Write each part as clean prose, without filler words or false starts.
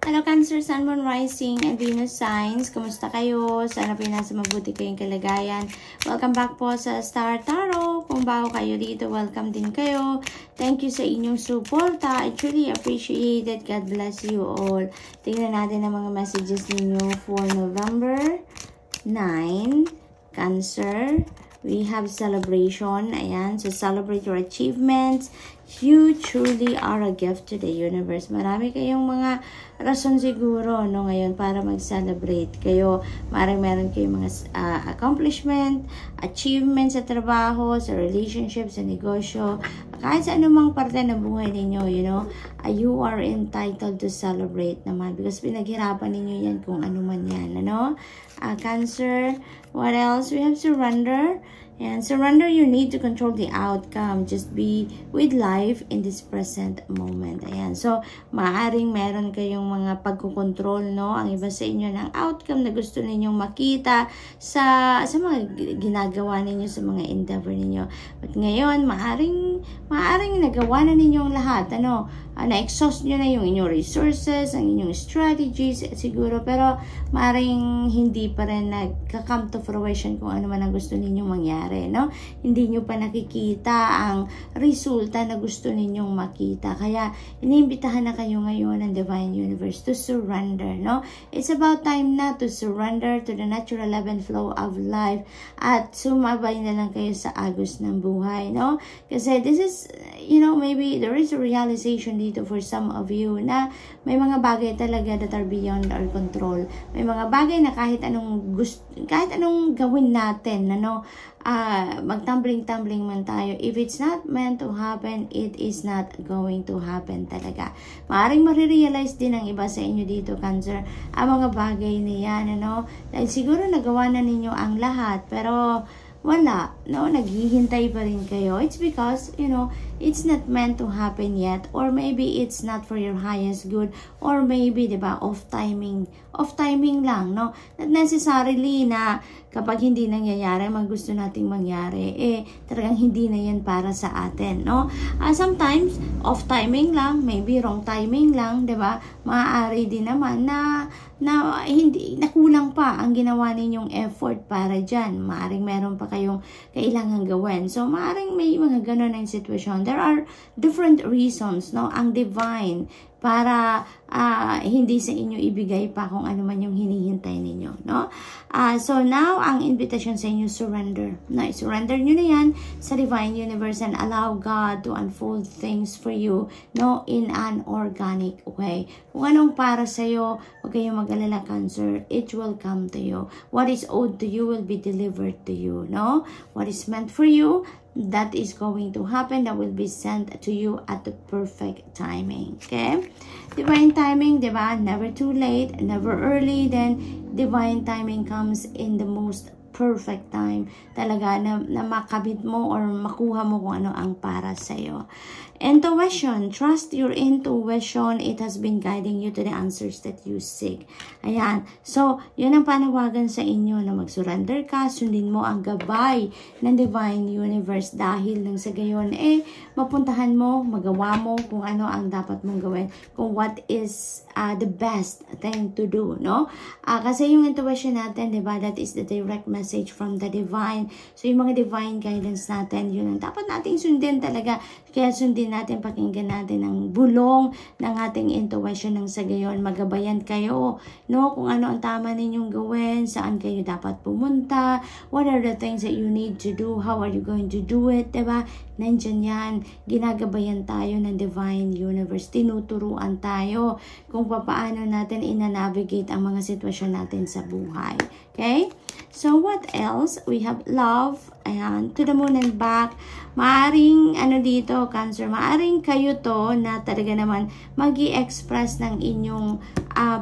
Hello Cancer, Sun, Moon, Rising, and Venus signs. Kumusta kayo? Sana po nasa mabuti kayong kalagayan. Welcome back po sa Star Tarot. Kung bago kayo dito, welcome din kayo. Thank you sa inyong suporta. I truly appreciate it. God bless you all. Tingnan natin ang mga messages ninyo for November 9. Cancer. We have celebration. Ayan. So, celebrate your achievements. You truly are a gift to the universe. Marami kayong mga rason siguro, no, ngayon para mag-celebrate kayo. Meron kayong mga accomplishment, achievements sa trabaho, sa relationship, sa negosyo, kahit sa anumang parte ng buhay ninyo, you know, you are entitled to celebrate naman because pinaghirapan ninyo yan kung ano man yan, ano? Cancer, what else? We have surrender. And surrender your need to control the outcome. Just be with life in this present moment. Ayan. So, maaaring meron kayong mga pagkukontrol, no? Ang iba sa inyo ng outcome na gusto ninyong makita sa mga ginagawa ninyo, sa mga endeavor ninyo. But ngayon, maaaring nagawa na ninyo ang lahat. Ano? Na-exhaust nyo na yung inyong resources, ang inyong strategies, siguro. Pero, maaaring hindi pa rin nagka-come to fruition kung ano man ang gusto ninyong mangyari, no? Hindi nyo pa nakikita ang resulta na gusto ninyong makita. Kaya, iniimbitahan na kayo ngayon ng Divine Universe to surrender, no? It's about time na to surrender to the natural ebb and flow of life at sumabay na lang kayo sa agos ng buhay, no? Kasi this is, you know, maybe there is a realization dito for some of you na may mga bagay talaga that are beyond our control. May mga bagay na kahit anong gawin natin, ano, magtumbling-tumbling man tayo. If it's not meant to happen, it is not going to happen talaga. Maaring marirealize din ng iba sa inyo dito, Cancer, ang mga bagay na yan, ano? Dahil siguro nagawa na ninyo ang lahat, pero wala, no? Naghihintay pa rin kayo. It's because, you know, it's not meant to happen yet, or maybe it's not for your highest good, or maybe, diba, off timing lang, no? Not necessarily na kapag hindi nangyayari, gusto nating mangyari, talagang hindi na yan para sa atin, no? Sometimes, off timing lang, maybe wrong timing lang, diba? Maaari din naman na hindi nakulang pa ang ginawa ninyong effort para dyan. Maaring meron pa kayong kailangan gawin. So, maaring may mga ganun ang sitwasyon. There are different reasons, no? Ang divine para hindi sa inyo ibigay pa kung ano man yung hinihintay ninyo, no? So now, ang invitation sa inyo, surrender. No, surrender nyo na yan sa Divine Universe and allow God to unfold things for you, no, in an organic way. Kung anong para sa'yo, huwag kayong mag-alala, Cancer, it will come to you. What is owed to you will be delivered to you, no? What is meant for you, that is going to happen, that will be sent to you at the perfect timing. Okay? Divine timing, diba? Never too late, never early. Then, divine timing comes in the most perfect time. Talaga na makabit mo or makuha mo kung ano ang para sa'yo. Intuition. Trust your intuition. It has been guiding you to the answers that you seek. Ayan. So, yun ang panawagan sa inyo na mag-surrender ka. Sundin mo ang gabay ng Divine Universe dahil nang sa gayon, mapuntahan mo, magawa mo kung ano ang dapat mong gawin. Kung what is the best thing to do, no? Kasi yung intuition natin, diba, that is the direct message from the Divine. So, yung mga Divine guidance natin, yun ang dapat nating sundin talaga. Kaya sundin natin, pakinggan natin ang bulong ng ating intuition ng sa gayon. Magabayan kayo, no? Kung ano ang tama ninyong gawin, saan kayo dapat pumunta, what are the things that you need to do, how are you going to do it, diba? Nandyan yan. Ginagabayan tayo ng Divine Universe. Tinuturuan tayo kung paano natin ina-navigate ang mga sitwasyon natin sa buhay. Okay? So, what else? We have love. Ayan. To the moon and back. Maaring, dito, Cancer, maaring kayo to na talaga naman mag-i-express ng inyong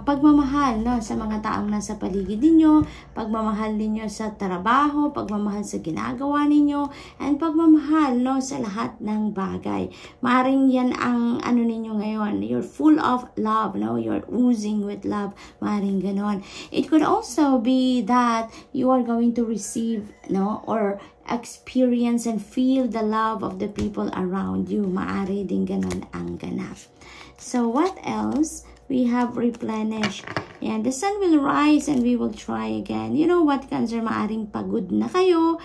pagmamahal, no, sa mga taong nasa paligid ninyo, pagmamahal ninyo sa trabaho, pagmamahal sa ginagawa ninyo, and pagmamahal, no, sa lahat ng bagay. Maaring yan ang ninyo ngayon. You're full of love, no? You're oozing with love. Maaring ganon. It could also be that you are going to receive, no, or experience and feel the love of the people around you. Maari din ganon ang ganap. So, what else? we have replenish. And the sun will rise and we will try again. You know what, Cancer? Maaring pagod na kayo.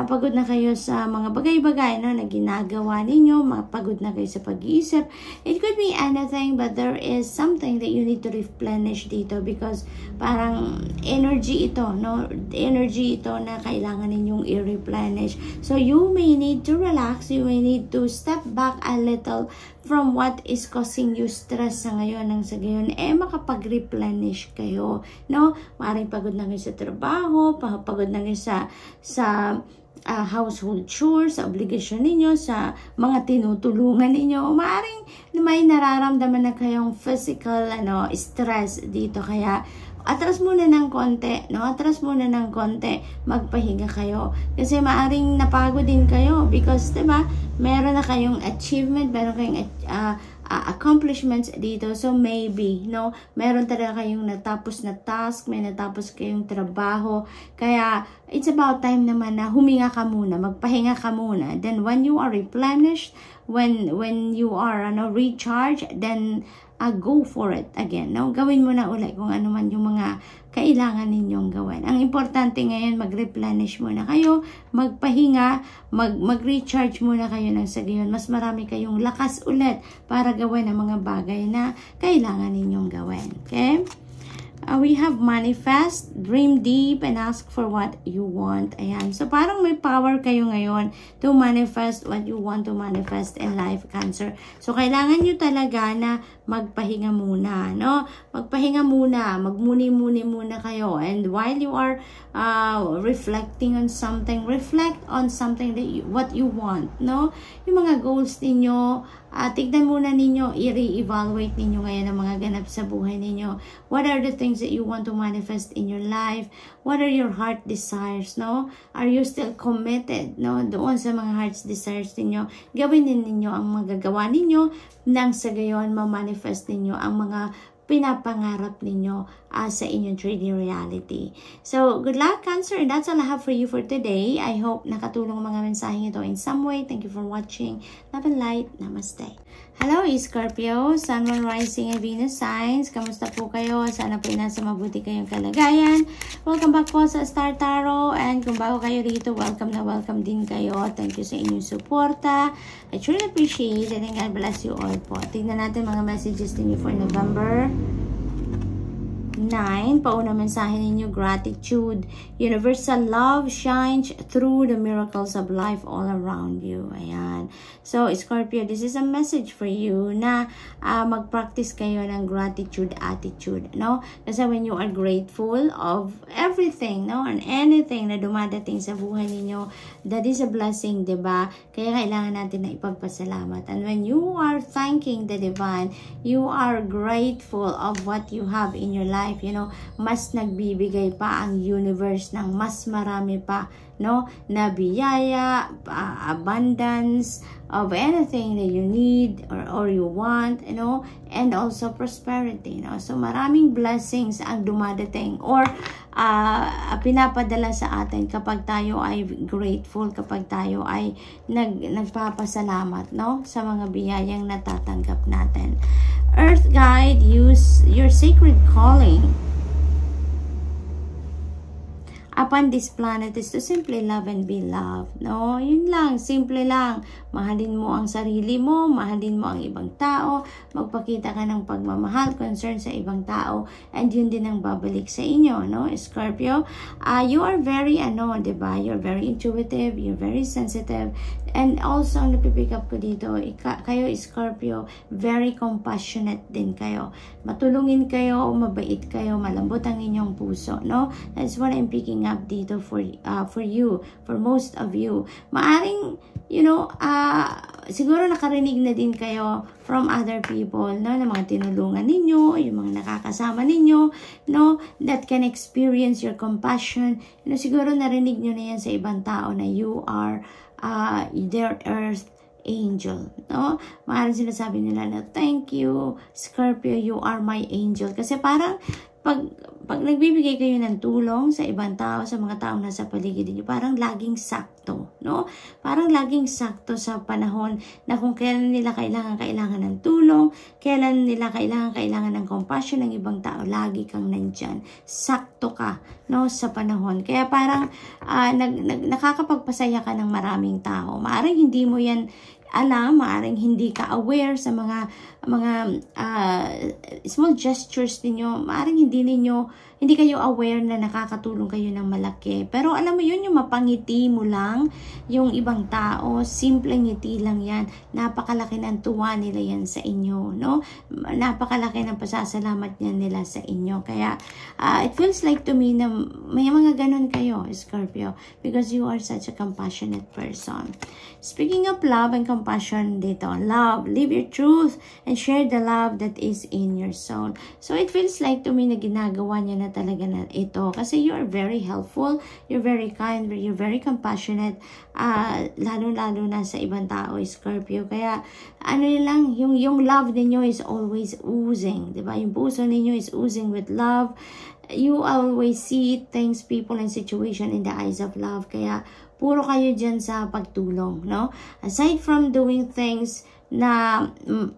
Pagod na kayo sa mga bagay-bagay na ginagawa ninyo. Pagod na kayo sa pag-iisip. It could be anything, but there is something that you need to replenish dito because parang energy ito, no? Energy ito na kailangan ninyong i-replenish. So you may need to relax. You may need to step back a little from what is causing you stress sa ngayon. Nang sa ngayon, makapag-replenish kayo, no? Maaaring pagod na kayo sa trabaho, pagod na kayo sa household chores, sa obligasyon ninyo, sa mga tinutulungan ninyo. Maaaring may nararamdaman na kayong physical stress dito. Kaya atras muna ng konti, no? Atras muna ng konti, magpahinga kayo. Kasi maaring napagod din kayo because, diba, meron na kayong achievement, meron kayong accomplishments dito. So, maybe, no? Meron talaga kayong natapos na task, may natapos kayong trabaho. Kaya, it's about time naman na huminga ka muna, magpahinga ka muna. Then, when you are replenished, when you are recharged, then go for it again, no? Gawin mo na ulit kung ano man yung mga kailangan ninyong gawin. Ang importante ngayon, mag-replenish muna kayo, magpahinga, mag-recharge muna kayo ng sa gayon. Mas marami kayong lakas ulit para gawin ang mga bagay na kailangan ninyong gawin. Okay? We have manifest, dream deep, and ask for what you want. Ayan. So, parang may power kayo ngayon to manifest what you want to manifest in life, Cancer. So, kailangan nyo talaga na magpahinga muna, no? Magpahinga muna, magmuni-muni muna kayo. And while you are reflecting on something, reflect on something that what you want, no? Yung mga goals ninyo, tignan muna ninyo, i-re-evaluate ninyo ngayon ang mga ganap sa buhay ninyo. What are the things that you want to manifest in your life? What are your heart desires, no? Are you still committed, no? Doon sa mga heart desires ninyo, gawin din ninyo ang magagawa ninyo nang sa gayon ma-manifest ninyo ang mga pinapangarap ninyo sa inyong 3D reality. So, good luck, Cancer, and that's all I have for you for today. I hope nakatulong ang mga mensaheng ito in some way. Thank you for watching. Love and light. Namaste. Hello, Scorpio, Sun, Moon, Rising, and Venus signs. Kamusta po kayo? Sana po nasa mabuti kayong kalagayan. Welcome back po sa Star Tarot. And kung bago kayo rito, welcome na welcome din kayo. Thank you sa inyong suporta. I truly appreciate it, and God bless you all po. Tingnan natin mga messages ninyo for November 9, pauna mensahe ninyo, gratitude. Universal love shines through the miracles of life all around you. Ayan. So, Scorpio, this is a message for you na mag-practice kayo ng gratitude attitude, no? Kasi when you are grateful of everything, no? And anything na dumadating sa buhay ninyo, that is a blessing, diba? Kaya kailangan natin na ipagpasalamat. And when you are thanking the divine, you are grateful of what you have in your life. You know, mas nagbibigay pa ang universe ng mas marami pa, no, na biyaya, abundance of anything that you need or you want, you know, and also prosperity, no? So maraming blessings ang dumadating or pinapadala sa atin kapag tayo ay grateful, kapag tayo ay nagpapasalamat, no, sa mga biyayang natatanggap natin. Earth Guide, use your sacred calling upon this planet is to simply love and be loved, no? Yun lang, simple lang. Mahalin mo ang sarili mo, mahalin mo ang ibang tao, magpakita ka ng pagmamahal, concern sa ibang tao, and yun din ang babalik sa inyo, no? Scorpio, you are very, diba? You're very intuitive, you're very sensitive, and also, ang napipick up ko dito, kayo, Scorpio, very compassionate din kayo. Matulungin kayo, mabait kayo, malambot ang inyong puso, no? That's what I'm picking up dito for you, for most of you. Maaring, siguro nakarinig na din kayo from other people, no, na mga tinulungan ninyo, yung mga nakakasama ninyo, no, that can experience your compassion. Siguro narinig nyo na yan sa ibang tao na you are their earth angel, no? Maaaring sinasabi nila na, thank you, Scorpio, you are my angel. Kasi parang, pag nagbibigay kayo ng tulong sa ibang tao, sa mga taong nasa paligid niyo, parang laging sakto, no? Parang laging sakto sa panahon na kung kailan nila kailangan ng tulong, kailan nila kailangan ng compassion ng ibang tao, lagi kang nandyan. Sakto ka, no, sa panahon. Kaya parang nakakapagpasaya ka ng maraming tao. Maaring hindi mo yan alam, maaring hindi ka aware sa mga small gestures ninyo, maaring hindi kayo aware na nakakatulong kayo ng malaki. Pero alam mo yun, yung mapangiti mo lang yung ibang tao, simpleng ngiti lang yan, napakalaki ng tuwa nila yan sa inyo, no? Napakalaki ng pasasalamat niya nila sa inyo. Kaya it feels like to me na may mga ganun kayo, Scorpio, because you are such a compassionate person. Speaking of love and compassion dito, love, live your truth and share the love that is in your soul. So it feels like to me na ginagawa niya na talaga na ito kasi you are very helpful, you're very kind, you're very compassionate, lalo-lalo na sa ibang tao, Scorpio. Kaya ano lang, yung love ninyo is always oozing, diba? Yung puso ninyo is oozing with love. You always see things, people, and situation in the eyes of love. Kaya puro kayo dyan sa pagtulong, no? Aside from doing things na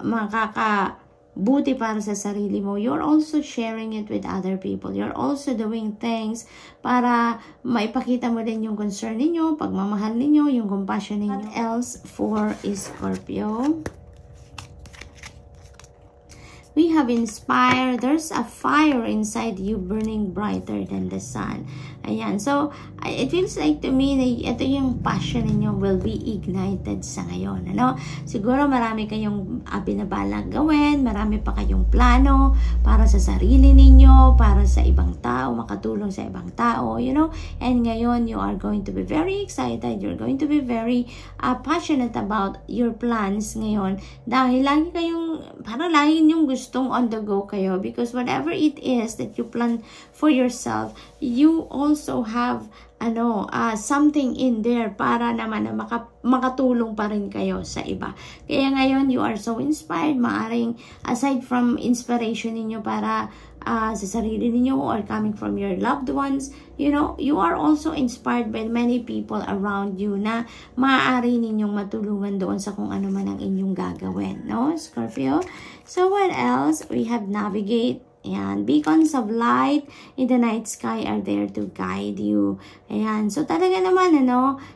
makakabuti para sa sarili mo, you're also sharing it with other people. You're also doing things para maipakita mo din yung concern ninyo, pagmamahal ninyo, yung compassion ninyo. What else for Scorpio? We have inspired. There's a fire inside you burning brighter than the sun. Ayan. So, it feels like to me na ito yung passion ninyo will be ignited sa ngayon. Ano? Siguro marami kayong binabalak gawin, marami pa kayong plano para sa sarili ninyo, para sa ibang tao, makatulong sa ibang tao, you know? And ngayon, you are going to be very excited. You're going to be very passionate about your plans ngayon. Dahil parang lagi yung gustong on the go kayo because whatever it is that you plan for yourself, you also have something in there para naman na makatulong pa rin kayo sa iba. Kaya ngayon, you are so inspired. Maaring aside from inspiration ninyo para sa sarili ninyo or coming from your loved ones, you know, you are also inspired by many people around you na maaari ninyong matulungan doon sa kung ano man ang inyong gagawin, no, Scorpio? So what else? We have navigate. Ayan, beacons of light in the night sky are there to guide you. Ayan, so talaga naman,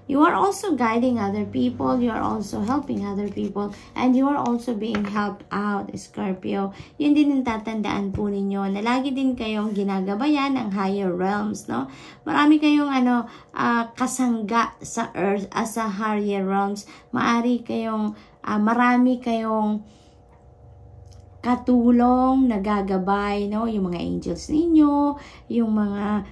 you are also guiding other people, you are also helping other people, and you are also being helped out, Scorpio. Yun din ang tatandaan po ninyo, na lagi din kayong ginagabayan ng higher realms, no? Marami kayong, kasangga sa earth, sa higher realms. Marami kayong katulong, nagagabay, no? Yung mga angels ninyo, yung mga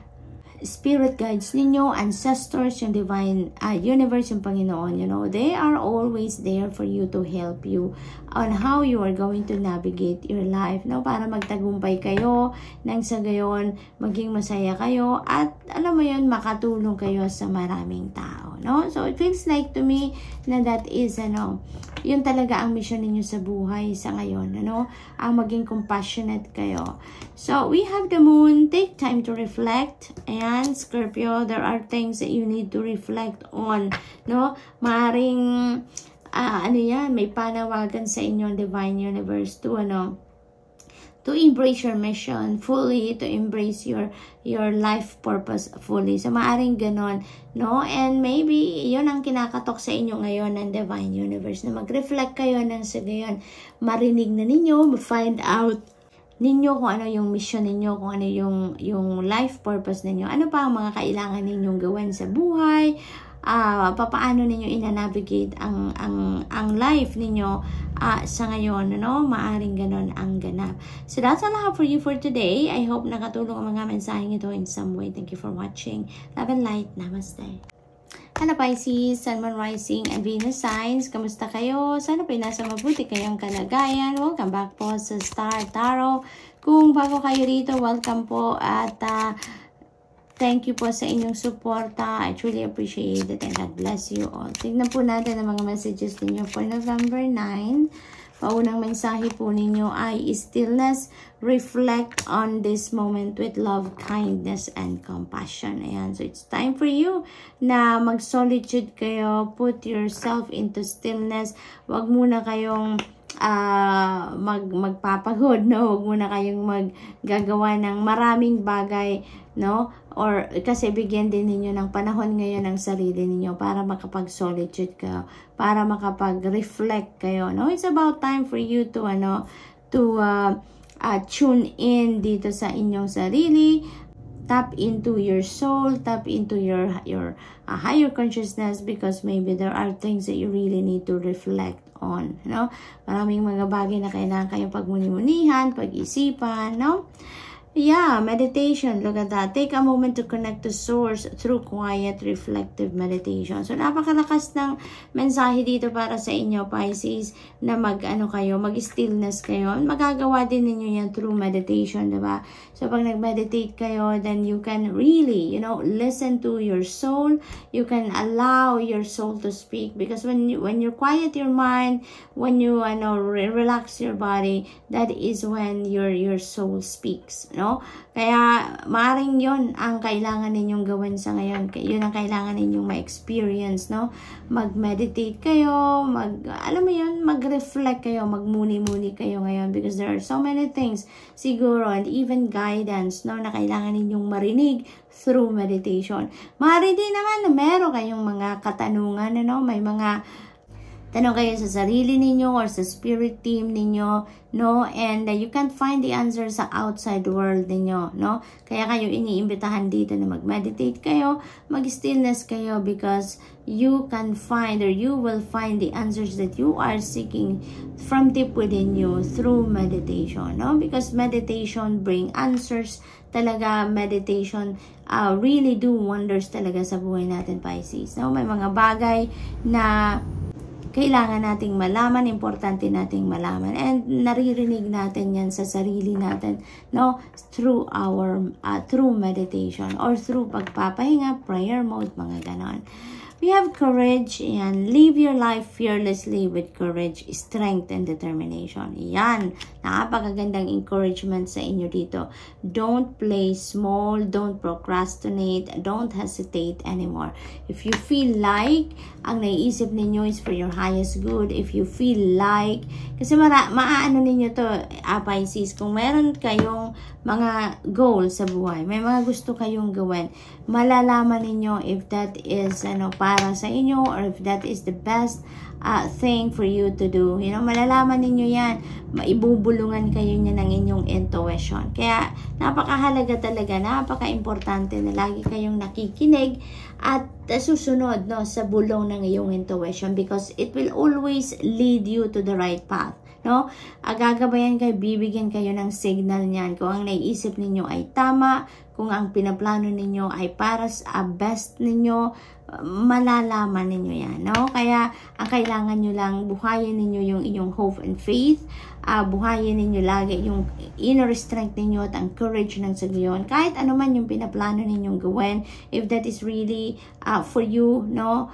spirit guides ninyo, ancestors, yung divine universe, yung Panginoon, you know, they are always there for you to help you on how you are going to navigate your life, no? Para magtagumpay kayo, nang sa gayon, maging masaya kayo, at alam mo yun, makatulong kayo sa maraming tao, no? So, it feels like to me na that is, yun talaga ang mission ninyo sa buhay sa ngayon, ang maging compassionate kayo. So, we have the moon. Take time to reflect. Ayan, Scorpio, there are things that you need to reflect on, no? Maaring, may panawagan sa inyo divine universe to embrace your mission fully, to embrace your life purpose fully. So, maaring ganon, no? And maybe, yun ang kinakatok sa inyo ngayon ng divine universe, na mag-reflect kayo ng sa gayon, marinig na ninyo, find out ninyo kung ano yung mission ninyo, kung ano yung life purpose ninyo, ano pa ang mga kailangan ninyong gawin sa buhay, papaano ninyo ina-navigate ang life ninyo sa ngayon, maaring ganon ang ganap. So that's all I have for you for today. I hope nakatulong ang mga mensaheng ito in some way. Thank you for watching. Love and light. Namaste. Hello Pisces, Sun, Moon, Rising, and Venus signs. Kamusta kayo? Sana po nasa mabuti kayong kalagayan. Welcome back po sa Star Tarot. Kung bago kayo rito, welcome po at thank you po sa inyong suporta. I truly appreciate it and God bless you all. Tignan po natin ang mga messages ninyo for November 9. paunang mensahe po ninyo ay stillness, reflect on this moment with love, kindness, and compassion. Ayan, so it's time for you na mag-solitude kayo, put yourself into stillness. Wag muna kayong magpapagod, no? Huwag muna kayong maggagawa ng maraming bagay, no? Or kasi bigyan din ninyo ng panahon ngayon ng sarili ninyo para makapag-solitude kayo, para makapag-reflect kayo, no? It's about time for you to tune in dito sa inyong sarili, tap into your soul, tap into your higher consciousness, because maybe there are things that you really need to reflect on, no? Maraming mga bagay na kailangan kayong pagmuni-munihan, pag-isipan, no? Yeah, meditation. Look at that. Take a moment to connect to source through quiet, reflective meditation. So, napakalakas ng mensahe dito para sa inyo, Pisces, na mag-stillness kayo. Magagawa din ninyo yan through meditation, diba? So, pag nag-meditate kayo, then you can really, listen to your soul. You can allow your soul to speak, because when you quiet your mind, when you relax your body, that is when your soul speaks, no? Kaya maaring yon ang kailangan ninyong gawin sa ngayon. Yun ang kailangan ninyong ma-experience, no? Mag-meditate kayo, mag-reflect kayo, magmuni-muni kayo ngayon, because there are so many things siguro, and even guidance, no, na kailangan ninyong marinig through meditation. Maaari din naman na meron kayong mga katanungan, may mga tanong kayo sa sarili ninyo or sa spirit team ninyo, no? And you can't find the answer sa outside world ninyo, no? Kaya kayo iniimbitahan dito na mag-meditate kayo, mag-stillness kayo, because you can find, or you will find the answers that you are seeking from deep within you through meditation, no? Because meditation bring answers talaga. Meditation really do wonders talaga sa buhay natin, Pisces, no? May mga bagay na kailangan nating malaman, importante nating malaman, and naririnig natin yan sa sarili natin, no? Through through meditation or through pagpapahinga, prayer mode, mga ganon. We have courage, and live your life fearlessly with courage, strength, and determination. Yan, napakagandang encouragement sa inyo dito. Don't play small, don't procrastinate, don't hesitate anymore. If you feel like ang naiisip ninyo is for your highest good, if you feel like, kasi maaano ninyo to, Pisces, kung meron kayong mga goal sa buhay, may mga gusto kayong gawin, malalaman ninyo if that is para sa inyo, or if that is the best thing for you to do. Malalaman ninyo yan, maibubulungan kayo niya ng inyong intuition. Kaya napakahalaga talaga, napaka-importante na lagi kayong nakikinig at susunod, no, sa bulong ng iyong intuition, because it will always lead you to the right path, no? Gagabayan kayo, bibigyan kayo ng signal niyan kung ang naiisip ninyo ay tama, kung ang pinaplano ninyo ay para sa best ninyo, malalaman ninyo yan, no? Kaya ang kailangan nyo lang, buhayin ninyo yung inyong hope and faith, buhayin ninyo lagi yung inner strength ninyo at ang courage ng sagiyon, kahit ano man yung pinaplano ninyong gawin, if that is really for you, no?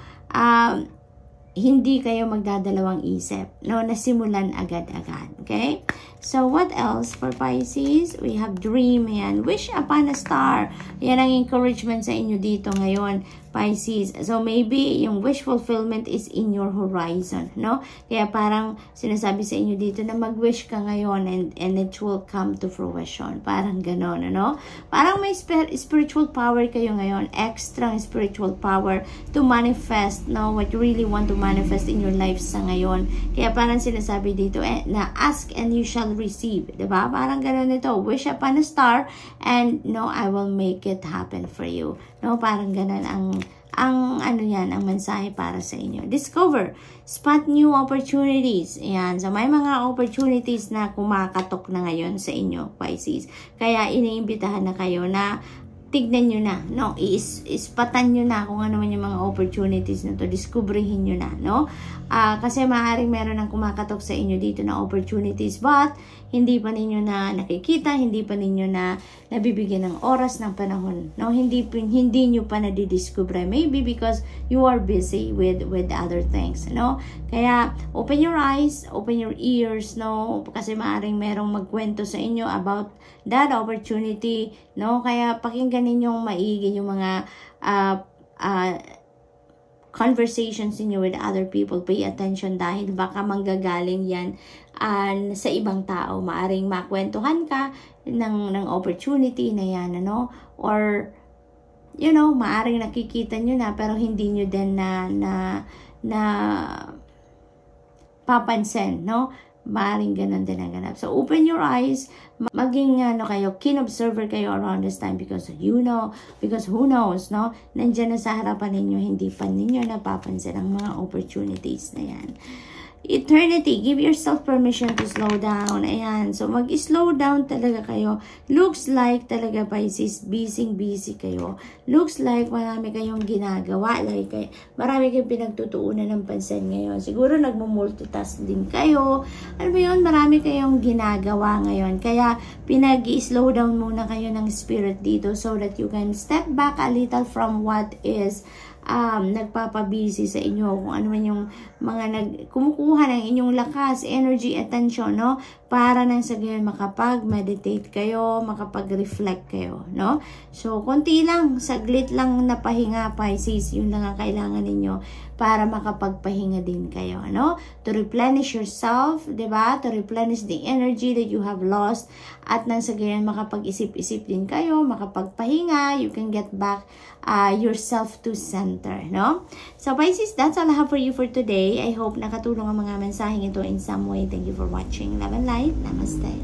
Hindi kayo magdadalawang isip, no? Nasimulan agad-agad, okay? So, what else for Pisces? We have dream, yan. Wish upon a star. Yan ang encouragement sa inyo dito ngayon, Pisces. So, maybe yung wish fulfillment is in your horizon, no? Kaya parang sinasabi sa inyo dito na mag-wish ka ngayon and it will come to fruition. Parang ganon, ano? Parang may spiritual power kayo ngayon, extra spiritual power to manifest, no? What you really want to manifest in your life sa ngayon. Kaya parang sinasabi dito na ask and you shall receive, diba? Parang gano'n ito, wish upon a star and no, I will make it happen for you, no? Parang gano'n ang mensahe para sa inyo. Discover, spot new opportunities. Ayan, so may mga opportunities na kumakatok na ngayon sa inyo, Pisces. Kaya iniimbitahan na kayo na tignan nyo na, no? Ispatan nyo na kung ano man yung mga opportunities na to. Diskubrihin nyo na, no? Kasi maaaring meron ng kumakatok sa inyo dito na opportunities, but hindi pa ninyo na nakikita, hindi pa ninyo na nabibigyan ng oras ng panahon, no? Hindi nyo pa nadidiscover, maybe because you are busy with other things, no? Kaya open your eyes, open your ears, no? Kasi maaring merong magkwento sa inyo about that opportunity, no? Kaya pakinggan ninyong maigi yung mga conversations niyo with other people. Pay attention dahil baka manggagaling yan sa ibang tao. Maaring makwentuhan ka ng opportunity na yan, ano? Or, you know, maaring nakikita nyo na pero hindi nyo din na papansin, no? Maaring ganun din ang ganap. So, open your eyes, maging keen observer kayo around this time because who knows, no? Nandiyan na sa harapan ninyo, hindi pa ninyo napapansin ang mga opportunities na yan. Eternity, give yourself permission to slow down. Ayan, so mag-slow down talaga kayo. Looks like talaga, Pisces, busy kayo. Looks like marami kayong ginagawa. Like, marami kayong pinagtutuunan ng pansin ngayon. Siguro nagmo-multitask din kayo. Ano ba yun? Marami kayong ginagawa ngayon. Kaya pinag-slow down muna kayo ng spirit dito so that you can step back a little from what is nagpapabisi sa inyo, kung ano man yung mga kumukuha ng inyong lakas, energy, attention, no? Para nang sa gayon makapag-meditate kayo, makapag-reflect kayo, no? So, konti lang, saglit lang na pahinga, Pisces, yun lang ang kailangan ninyo para makapagpahinga din kayo, no? To replenish yourself, diba? To replenish the energy that you have lost, at nang sa gayon makapag-isip-isip din kayo, makapagpahinga, you can get back yourself to center, no? So, Pisces, that's all I have for you for today. I hope nakatulong ang mga mensaheng ito in some way. Thank you for watching. Love and light. Namaste.